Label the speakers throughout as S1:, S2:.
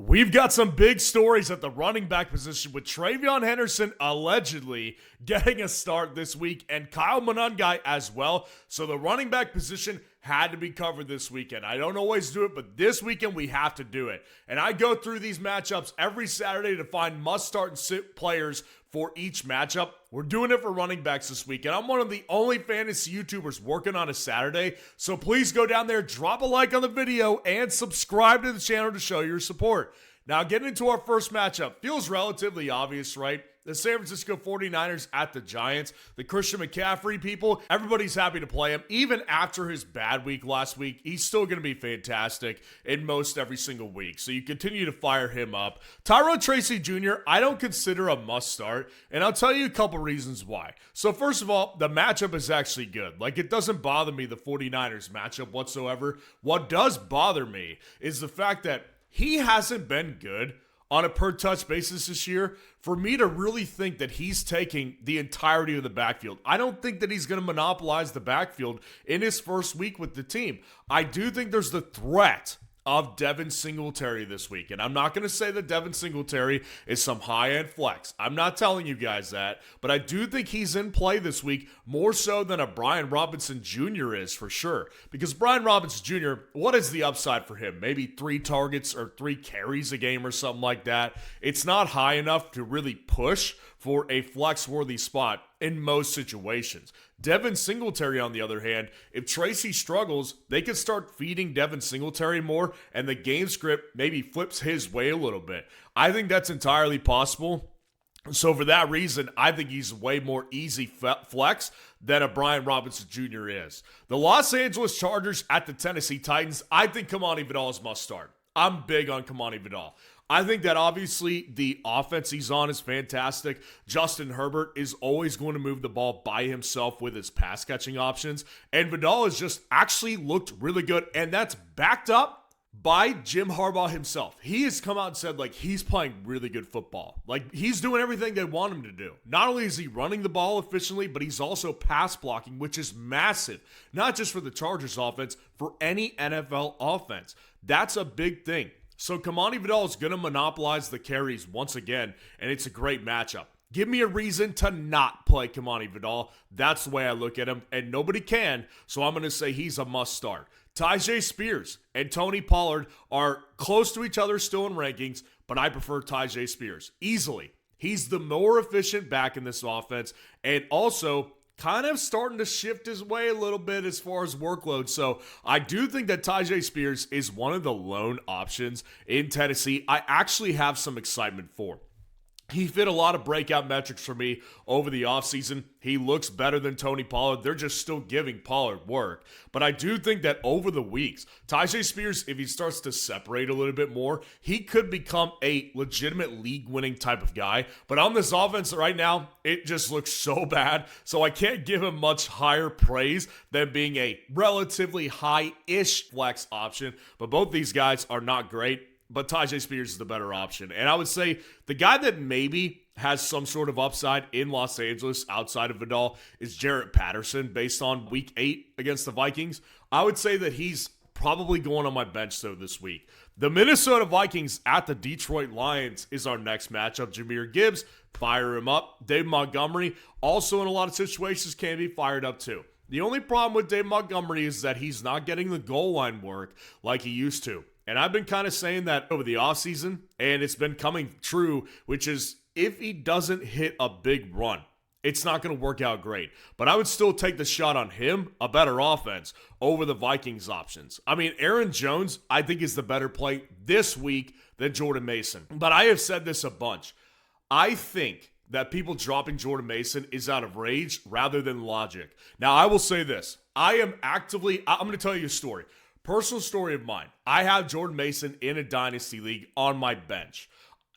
S1: We've got some big stories at the running back position with Travion Henderson allegedly getting a start this week and Kyle Monangai as well. So the running back position had to be covered this weekend. I don't always do it, but this weekend we have to do it. And I go through these matchups every Saturday to find must-start and sit players for each matchup. We're doing it for running backs this week, and I'm one of the only fantasy YouTubers working on a Saturday, so please go down there, drop a like on the video, and subscribe to the channel to show your support. Now, getting into our first matchup, feels relatively obvious, right? The San Francisco 49ers at the Giants. The Christian McCaffrey people, everybody's happy to play him. Even after his bad week last week, he's still going to be fantastic in most every single week. So you continue to fire him up. Tyrone Tracy Jr., I don't consider a must start, and I'll tell you a couple reasons why. So first of all, the matchup is actually good. Like, it doesn't bother me, the 49ers matchup whatsoever. What does bother me is the fact that he hasn't been good on a per touch basis this year for me to really think that he's taking the entirety of the backfield. I don't think that he's going to monopolize the backfield in his first week with the team. I do think there's the threat of Devin Singletary this week. And I'm not going to say that Devin Singletary is some high-end flex. I'm not telling you guys that. But I do think he's in play this week more so than a Brian Robinson Jr. is for sure. Because Brian Robinson Jr., what is the upside for him? Maybe 3 targets or 3 carries a game or something like that. It's not high enough to really push for a flex-worthy spot in most situations. Devin Singletary, on the other hand, if Tracy struggles, they can start feeding Devin Singletary more, and the game script maybe flips his way a little bit. I think that's entirely possible. So for that reason, I think he's way more easy flex than a Brian Robinson Jr. is. The Los Angeles Chargers at the Tennessee Titans, I think Kamani Vidal is must start. I'm big on Kamani Vidal. I think that obviously the offense he's on is fantastic. Justin Herbert is always going to move the ball by himself with his pass catching options. And Vidal has just actually looked really good. And that's backed up by Jim Harbaugh himself. He has come out and said, like, he's playing really good football. Like, he's doing everything they want him to do. Not only is he running the ball efficiently, but he's also pass blocking, which is massive. Not just for the Chargers offense, for any NFL offense. That's a big thing. So Kamani Vidal is going to monopolize the carries once again, and it's a great matchup. Give me a reason to not play Kamani Vidal. That's the way I look at him, and nobody can, so I'm going to say he's a must-start. Tyjae Spears and Tony Pollard are close to each other still in rankings, but I prefer Tyjae Spears easily. He's the more efficient back in this offense, and also kind of starting to shift his way a little bit as far as workload. So I do think that Tyjae Spears is one of the lone options in Tennessee I actually have some excitement for. He fit a lot of breakout metrics for me over the offseason. He looks better than Tony Pollard. They're just still giving Pollard work. But I do think that over the weeks, Tyjae Spears, if he starts to separate a little bit more, he could become a legitimate league-winning type of guy. But on this offense right now, it just looks so bad. So I can't give him much higher praise than being a relatively high-ish flex option. But both these guys are not great. But Tyjae Spears is the better option. And I would say the guy that maybe has some sort of upside in Los Angeles outside of Vidal is Jarrett Patterson based on week 8 against the Vikings. I would say that he's probably going on my bench though this week. The Minnesota Vikings at the Detroit Lions is our next matchup. Jahmyr Gibbs, fire him up. Dave Montgomery, also in a lot of situations, can be fired up too. The only problem with Dave Montgomery is that he's not getting the goal line work like he used to. And I've been kind of saying that over the offseason, and it's been coming true, which is if he doesn't hit a big run, it's not going to work out great. But I would still take the shot on him, a better offense, over the Vikings options. I mean, Aaron Jones, I think, is the better play this week than Jordan Mason. But I have said this a bunch. I think that people dropping Jordan Mason is out of rage rather than logic. Now, I will say this. I'm going to tell you a story. Personal story of mine. I have Jordan Mason in a dynasty league on my bench.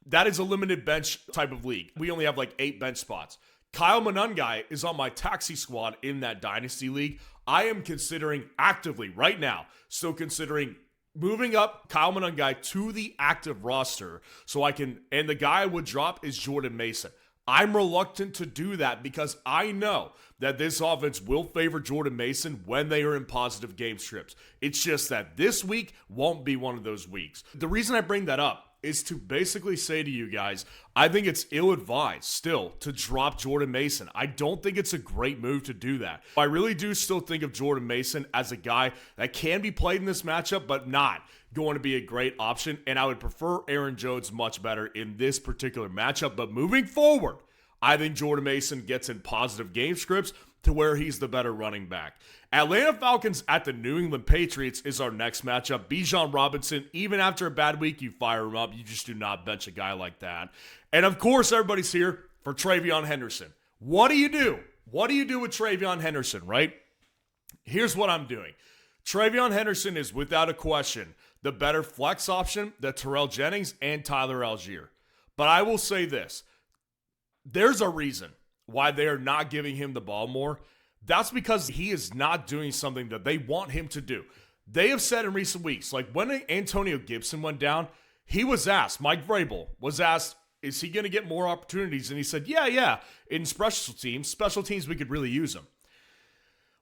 S1: That is a limited bench type of league. We only have like 8 bench spots. Kyle Monangai is on my taxi squad in that dynasty league. I am considering actively right now, still considering moving up Kyle Monangai to the active roster so I can, and the guy I would drop is Jordan Mason. I'm reluctant to do that because I know that this offense will favor Jordan Mason when they are in positive game scripts. It's just that this week won't be one of those weeks. The reason I bring that up is to basically say to you guys, I think it's ill-advised still to drop Jordan Mason. I don't think it's a great move to do that. I really do still think of Jordan Mason as a guy that can be played in this matchup, but not going to be a great option, and I would prefer Aaron Jones much better in this particular matchup. But moving forward, I think Jordan Mason gets in positive game scripts to where he's the better running back. Atlanta Falcons at the New England Patriots is our next matchup. Bijan Robinson, even after a bad week, you fire him up. You just do not bench a guy like that. And of course, everybody's here for TreVeyon Henderson. What do you do? What do you do with TreVeyon Henderson, right? Here's what I'm doing. TreVeyon Henderson is, without a question, the better flex option than Terrell Jennings and Tyler Algier. But I will say this. There's a reason why they are not giving him the ball more. That's because he is not doing something that they want him to do. They have said in recent weeks, like when Antonio Gibson went down, he was asked, Mike Vrabel was asked, is he going to get more opportunities? And he said, yeah. In special teams, we could really use him.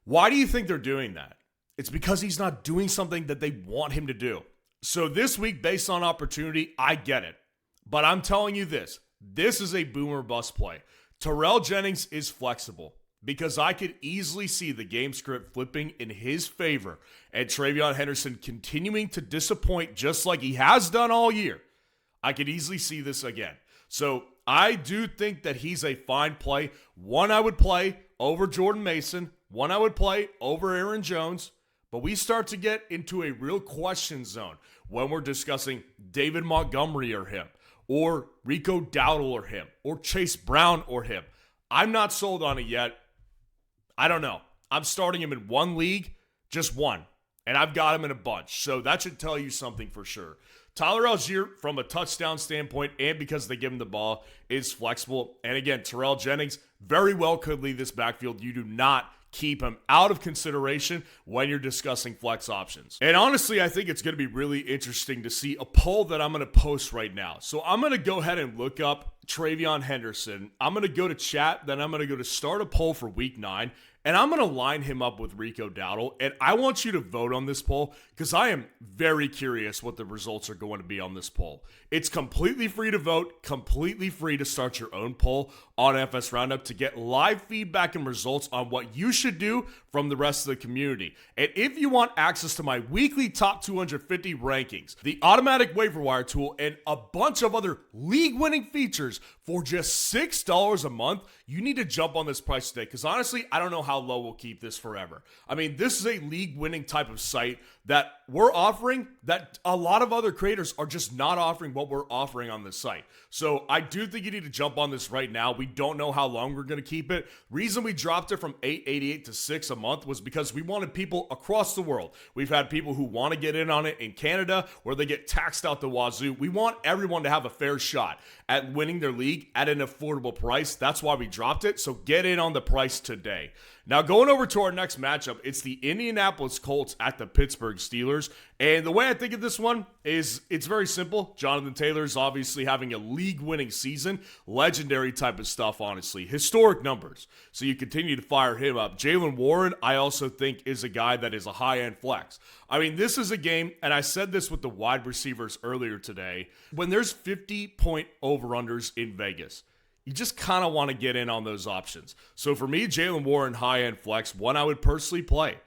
S1: Why do you think they're doing that? It's because he's not doing something that they want him to do. So this week, based on opportunity, I get it. But I'm telling you this is a boomer bust play. Terrell Jennings is flexible because I could easily see the game script flipping in his favor and TreVeyon Henderson continuing to disappoint just like he has done all year. I could easily see this again. So I do think that he's a fine play. One I would play over Jordan Mason. One I would play over Aaron Jones. But we start to get into a real question zone when we're discussing David Montgomery or him, or Rico Dowdle or him, or Chase Brown or him. I'm not sold on it yet. I don't know. I'm starting him in one league, just one, and I've got him in a bunch. So that should tell you something for sure. Tyler Algier, from a touchdown standpoint, and because they give him the ball, is flexible. And again, Terrell Jennings very well could lead this backfield. You do not keep him out of consideration when you're discussing flex options. And honestly, I think it's going to be really interesting to see a poll that I'm going to post right now. So I'm going to go ahead and look up TreVeyon Henderson. I'm going to go to chat, then I'm going to go to start a poll for week 9, and I'm going to line him up with Rico Dowdle. And I want you to vote on this poll because I am very curious what the results are going to be on this poll. It's completely free to vote, completely free to start your own poll on FS Roundup to get live feedback and results on what you should do from the rest of the community. And if you want access to my weekly top 250 rankings, the automatic waiver wire tool, and a bunch of other league-winning features for just $6 a month, you need to jump on this price today because honestly, I don't know how low we'll keep this forever. I mean, this is a league-winning type of site that we're offering that a lot of other creators are just not offering what we're offering on this site. So I do think you need to jump on this right now. We don't know how long we're going to keep it. Reason we dropped it from $8.88 to $6 a month was because we wanted people across the world. We've had people who want to get in on it in Canada where they get taxed out the wazoo. We want everyone to have a fair shot at winning their league at an affordable price. That's why we dropped it. So get in on the price today. Now, going over to our next matchup, it's the Indianapolis Colts at the Pittsburgh Steelers. And the way I think of this one is it's very simple. Jonathan Taylor is obviously having a league-winning season. Legendary type of stuff, honestly. Historic numbers. So you continue to fire him up. Jaylen Warren, I also think, is a guy that is a high-end flex. I mean, this is a game, and I said this with the wide receivers earlier today, when there's 50-point over-unders in Vegas, you just kind of want to get in on those options. So for me, Jaylen Warren, high-end flex, one I would personally play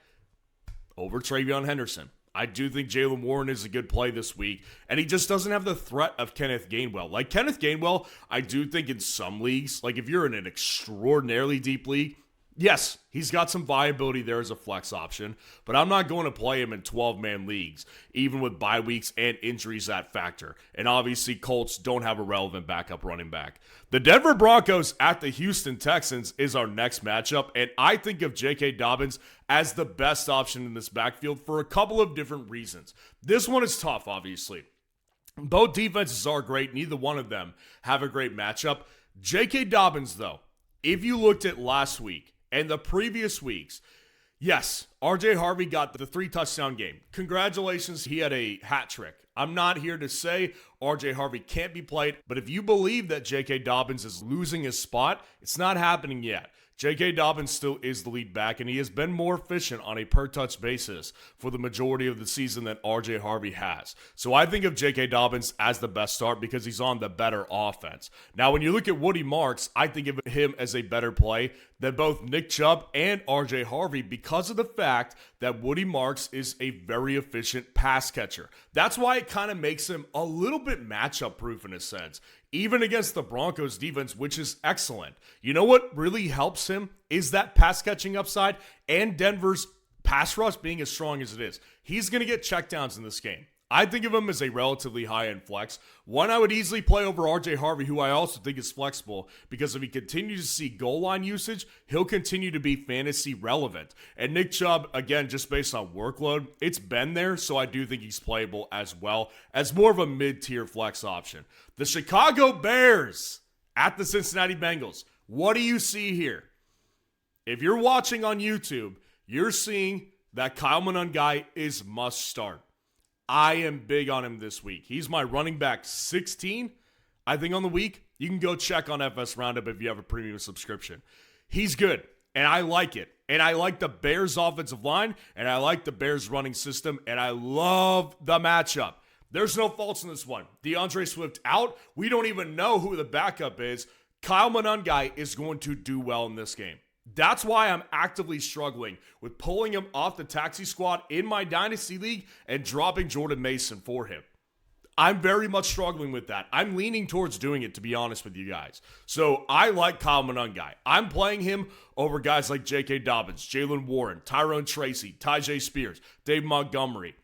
S1: over TreVeyon Henderson. I do think Jaylen Warren is a good play this week, and he just doesn't have the threat of Kenneth Gainwell. Like Kenneth Gainwell, I do think in some leagues, like if you're in an extraordinarily deep league, yes, he's got some viability there as a flex option, but I'm not going to play him in 12-man leagues, even with bye weeks and injuries that factor. And obviously, Colts don't have a relevant backup running back. The Denver Broncos at the Houston Texans is our next matchup, and I think of J.K. Dobbins as the best option in this backfield for a couple of different reasons. This one is tough, obviously. Both defenses are great. Neither one of them have a great matchup. J.K. Dobbins, though, if you looked at last week, and the previous weeks, yes, RJ Harvey got the 3-touchdown game. Congratulations, he had a hat trick. I'm not here to say RJ Harvey can't be played, but if you believe that J.K. Dobbins is losing his spot, it's not happening yet. J.K. Dobbins still is the lead back, and he has been more efficient on a per-touch basis for the majority of the season than R.J. Harvey has. So I think of J.K. Dobbins as the best start because he's on the better offense. Now, when you look at Woody Marks, I think of him as a better play than both Nick Chubb and R.J. Harvey because of the fact that Woody Marks is a very efficient pass catcher. That's why it kind of makes him a little bit matchup-proof in a sense, even against the Broncos defense, which is excellent. You know what really helps him is that pass-catching upside and Denver's pass rush being as strong as it is. He's going to get checkdowns in this game. I think of him as a relatively high-end flex. One I would easily play over R.J. Harvey, who I also think is flexible, because if he continues to see goal line usage, he'll continue to be fantasy relevant. And Nick Chubb, again, just based on workload, it's been there, so I do think he's playable as well as more of a mid-tier flex option. The Chicago Bears at the Cincinnati Bengals. What do you see here? If you're watching on YouTube, you're seeing that Kyle Monangai is must start. I am big on him this week. He's my running back 16, I think, on the week. You can go check on FS Roundup if you have a premium subscription. He's good, and I like it. And I like the Bears' offensive line, and I like the Bears' running system, and I love the matchup. There's no faults in this one. DeAndre Swift out. We don't even know who the backup is. Kyle Monangai is going to do well in this game. That's why I'm actively struggling with pulling him off the taxi squad in my Dynasty League and dropping Jordan Mason for him. I'm very much struggling with that. I'm leaning towards doing it, to be honest with you guys. So I like Kyle Monangai. I'm playing him over guys like J.K. Dobbins, Jalen Warren, Tyrone Tracy, Tyjae Spears, Dave Montgomery,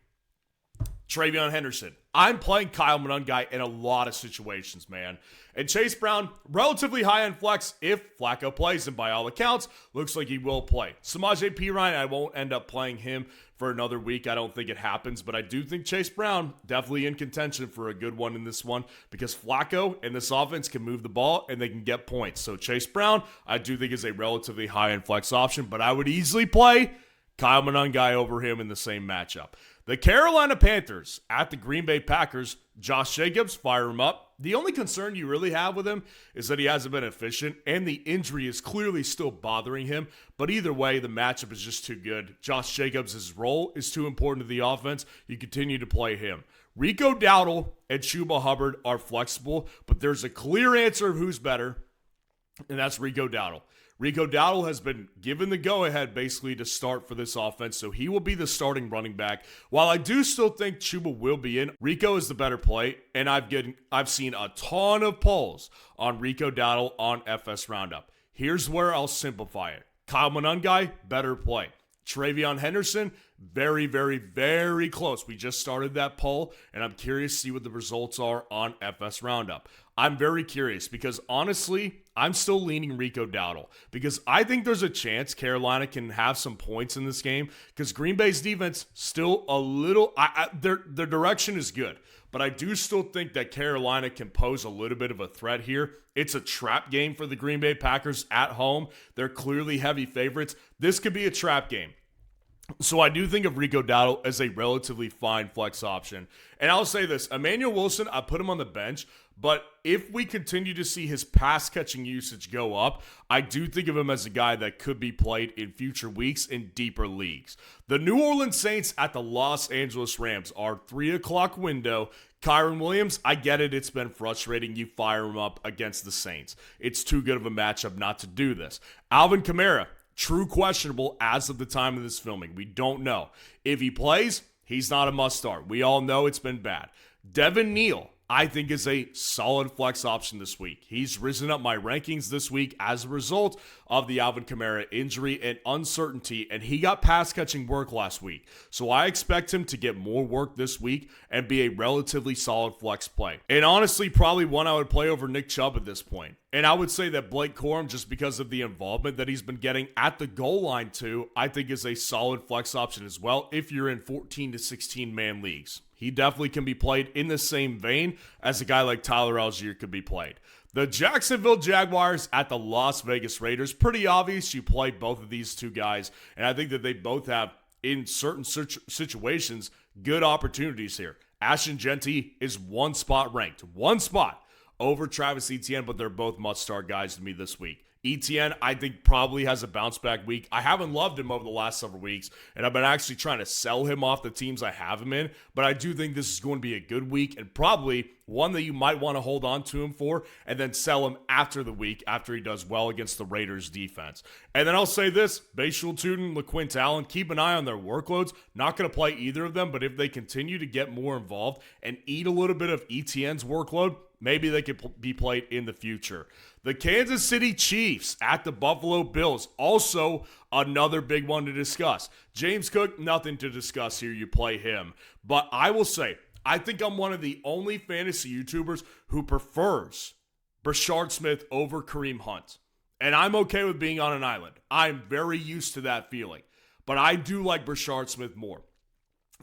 S1: Travion Henderson. I'm playing Kyle Monangai in a lot of situations, man. And Chase Brown, relatively high-end flex if Flacco plays, and by all accounts, looks like he will play. Samaje Perine, I won't end up playing him for another week. I don't think it happens, but I do think Chase Brown definitely in contention for a good one in this one because Flacco and this offense can move the ball and they can get points. So Chase Brown, I do think is a relatively high-end flex option, but I would easily play Kyle Monangai over him in the same matchup. The Carolina Panthers at the Green Bay Packers. Josh Jacobs, fire him up. The only concern you really have with him is that he hasn't been efficient, and the injury is clearly still bothering him. But either way, the matchup is just too good. Josh Jacobs' role is too important to the offense. You continue to play him. Rico Dowdle and Chuba Hubbard are flexible, but there's a clear answer of who's better, and that's Rico Dowdle. Rico Dowdle has been given the go-ahead basically to start for this offense, so he will be the starting running back. While I do still think Chuba will be in, Rico is the better play, and I've seen a ton of polls on Rico Dowdle on FS Roundup. Here's where I'll simplify it. Kyle Monangai, better play. Travion Henderson, very, very, very close. We just started that poll, and I'm curious to see what the results are on FS Roundup. I'm very curious because, honestly, I'm still leaning Rico Dowdle because I think there's a chance Carolina can have some points in this game because Green Bay's defense still a little their direction is good, but I do still think that Carolina can pose a little bit of a threat here. It's a trap game for the Green Bay Packers at home. They're clearly heavy favorites. This could be a trap game. So I do think of Rico Dowdle as a relatively fine flex option. And I'll say this, Emmanuel Wilson, I put him on the bench, but if we continue to see his pass-catching usage go up, I do think of him as a guy that could be played in future weeks in deeper leagues. The New Orleans Saints at the Los Angeles Rams are 3 o'clock window. Kyron Williams, I get it. It's been frustrating. You fire him up against the Saints. It's too good of a matchup not to do this. Alvin Kamara, true questionable as of the time of this filming. We don't know. If he plays, he's not a must-start. We all know it's been bad. Devin Neal, I think, is a solid flex option this week. He's risen up my rankings this week as a result of the Alvin Kamara injury and uncertainty, and he got pass-catching work last week. So I expect him to get more work this week and be a relatively solid flex play. And honestly, probably one I would play over Nick Chubb at this point. And I would say that Blake Corum, just because of the involvement that he's been getting at the goal line too, I think is a solid flex option as well if you're in 14 to 16 man leagues. He definitely can be played in the same vein as a guy like Tyler Algier could be played. The Jacksonville Jaguars at the Las Vegas Raiders. Pretty obvious you play both of these two guys, and I think that they both have, in certain situations, good opportunities here. Ashton Genty is one spot ranked. One spot over Travis Etienne, but they're both must-start guys to me this week. ETN, I think, probably has a bounce back week. I haven't loved him over the last several weeks, and I've been actually trying to sell him off the teams I have him in, but I do think this is going to be a good week and probably one that you might want to hold on to him for and then sell him after the week after he does well against the Raiders defense. And then I'll say this, Bashul Tootin, LaQuint Allen, keep an eye on their workloads. Not going to play either of them, but if they continue to get more involved and eat a little bit of ETN's workload, maybe they could be played in the future. The Kansas City Chiefs at the Buffalo Bills, also another big one to discuss. James Cook, nothing to discuss here. You play him. But I will say, I think I'm one of the only fantasy YouTubers who prefers Brashard Smith over Kareem Hunt. And I'm okay with being on an island. I'm very used to that feeling. But I do like Brashard Smith more.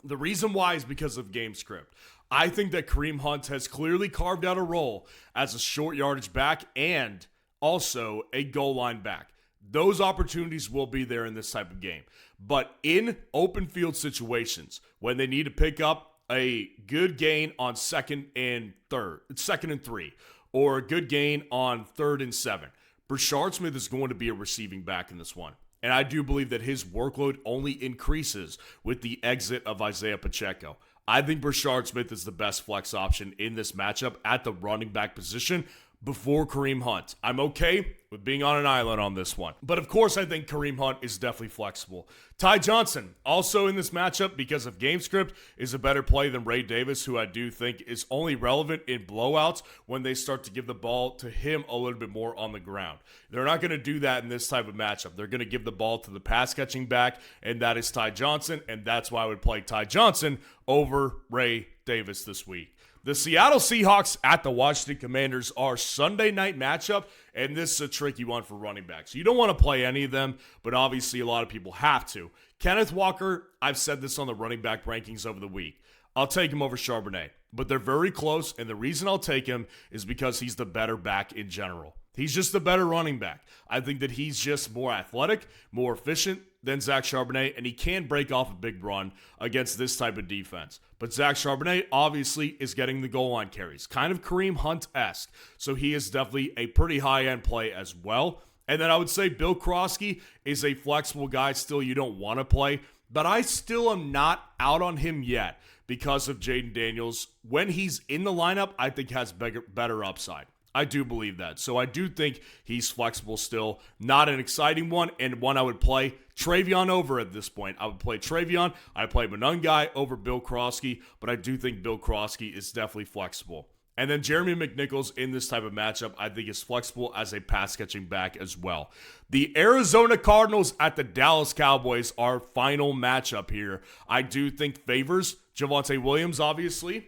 S1: The reason why is because of game script. I think that Kareem Hunt has clearly carved out a role as a short yardage back and also a goal line back. Those opportunities will be there in this type of game. But in open field situations, when they need to pick up a good gain on second and 3, or a good gain on 3rd and 7, Brashard Smith is going to be a receiving back in this one. And I do believe that his workload only increases with the exit of Isaiah Pacheco. I think Brashard Smith is the best flex option in this matchup at the running back position before Kareem Hunt. I'm okay with being on an island on this one. But of course, I think Kareem Hunt is definitely flexible. Ty Johnson, also in this matchup because of game script, is a better play than Ray Davis, who I do think is only relevant in blowouts when they start to give the ball to him a little bit more on the ground. They're not going to do that in this type of matchup. They're going to give the ball to the pass-catching back, and that is Ty Johnson, and that's why I would play Ty Johnson over Ray Davis this week. The Seattle Seahawks at the Washington Commanders are Sunday night matchup, and this is a tricky one for running backs. You don't want to play any of them, but obviously a lot of people have to. Kenneth Walker, I've said this on the running back rankings over the week. I'll take him over Charbonnet, but they're very close, and the reason I'll take him is because he's the better back in general. He's just the better running back. I think that he's just more athletic, more efficient than Zach Charbonnet, and he can break off a big run against this type of defense. But Zach Charbonnet obviously is getting the goal line carries, kind of Kareem Hunt-esque, so he is definitely a pretty high-end play as well. And then I would say Bill Krosky is a flexible guy still you don't want to play, but I still am not out on him yet because of Jaden Daniels. When he's in the lineup, I think has better upside. I do believe that. So I do think he's flexible still. Not an exciting one, and one I would play Travion over at this point. I would play Travion. I play Monungai over Bill Krosky, but I do think Bill Krosky is definitely flexible. And then Jeremy McNichols in this type of matchup, I think is flexible as a pass-catching back as well. The Arizona Cardinals at the Dallas Cowboys, our final matchup here, I do think favors Javonte Williams, obviously.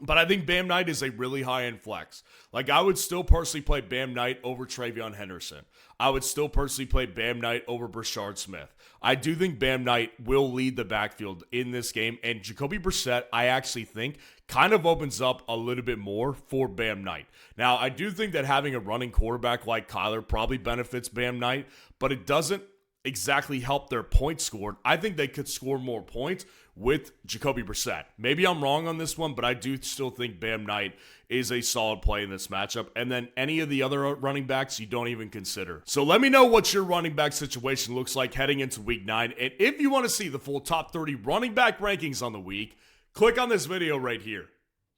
S1: But I think Bam Knight is a really high-end flex. Like, I would still personally play Bam Knight over Travion Henderson. I would still personally play Bam Knight over Brashard Smith. I do think Bam Knight will lead the backfield in this game. And Jacoby Brissett, I actually think, kind of opens up a little bit more for Bam Knight. Now, I do think that having a running quarterback like Kyler probably benefits Bam Knight, but it doesn't exactly help their points scored. I think they could score more points with Jacoby Brissett. Maybe I'm wrong on this one, but I do still think Bam Knight is a solid play in this matchup. And then any of the other running backs you don't even consider. So let me know what your running back situation looks like heading into week 9. And if you want to see the full top 30 running back rankings on the week, click on this video right here.